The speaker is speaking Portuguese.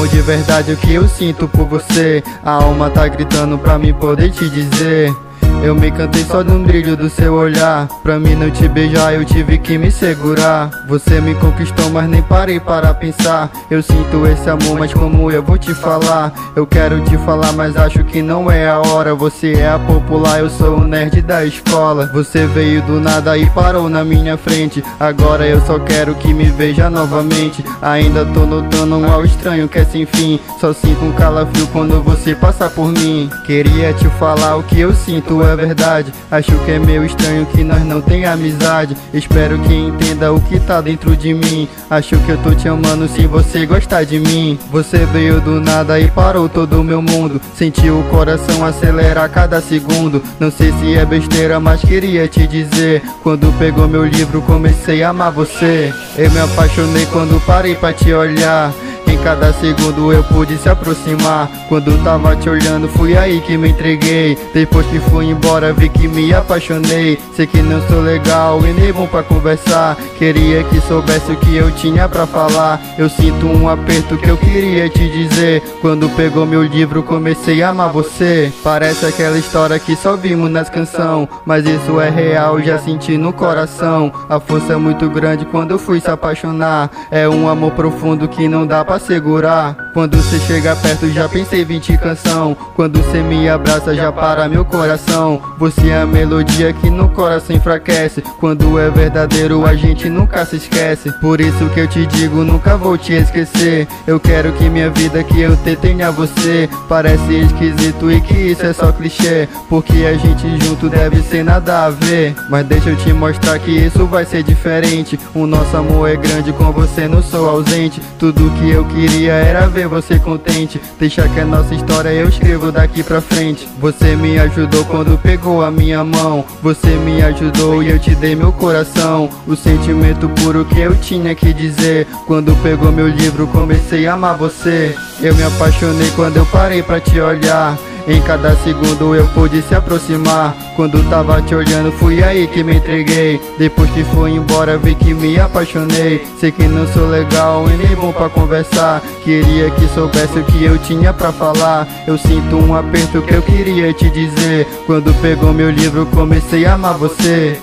amor de verdade, o que eu sinto por você. A alma tá gritando pra mim poder te dizer. Eu me encantei só no brilho do seu olhar. Pra mim não te beijar eu tive que me segurar. Você me conquistou mas nem parei para pensar. Eu sinto esse amor mas como eu vou te falar? Eu quero te falar mas acho que não é a hora. Você é a popular, eu sou o nerd da escola. Você veio do nada e parou na minha frente. Agora eu só quero que me veja novamente. Ainda tô notando um mal estranho que é sem fim. Só sinto um calafrio quando você passa por mim. Queria te falar o que eu sinto é verdade. Acho que é meio estranho que nós não tem amizade. Espero que entenda o que tá dentro de mim. Acho que eu tô te amando se você gostar de mim. Você veio do nada e parou todo o meu mundo. Senti o coração acelerar cada segundo. Não sei se é besteira, mas queria te dizer. Quando pegou meu livro comecei a amar você. Eu me apaixonei quando parei pra te olhar. Em cada segundo eu pude se aproximar. Quando tava te olhando fui aí que me entreguei. Depois que fui embora vi que me apaixonei. Sei que não sou legal e nem bom pra conversar. Queria que soubesse o que eu tinha pra falar. Eu sinto um aperto que eu queria te dizer. Quando pegou meu livro comecei a amar você. Parece aquela história que só vimos nas canções, mas isso é real, já senti no coração. A força é muito grande quando eu fui se apaixonar. É um amor profundo que não dá pra segurar. Quando você chega perto já pensei 20 canção. Quando você me abraça já para meu coração. Você é a melodia que no coração enfraquece. Quando é verdadeiro a gente nunca se esquece. Por isso que eu te digo, nunca vou te esquecer. Eu quero que minha vida que eu tenha você. Parece esquisito e que isso é só clichê, porque a gente junto deve ser nada a ver. Mas deixa eu te mostrar que isso vai ser diferente. O nosso amor é grande, com você não sou ausente. Tudo que eu queria era ver você contente. Deixa que a nossa história eu escrevo daqui pra frente. Você me ajudou quando pegou a minha mão. Você me ajudou e eu te dei meu coração. O sentimento puro que eu tinha que dizer. Quando pegou meu livro comecei a amar você. Eu me apaixonei quando eu parei pra te olhar. Em cada segundo eu pude se aproximar. Quando tava te olhando fui aí que me entreguei. Depois que foi embora vi que me apaixonei. Sei que não sou legal e nem bom pra conversar. Queria que soubesse o que eu tinha pra falar. Eu sinto um aperto que eu queria te dizer. Quando pegou meu livro comecei a amar você.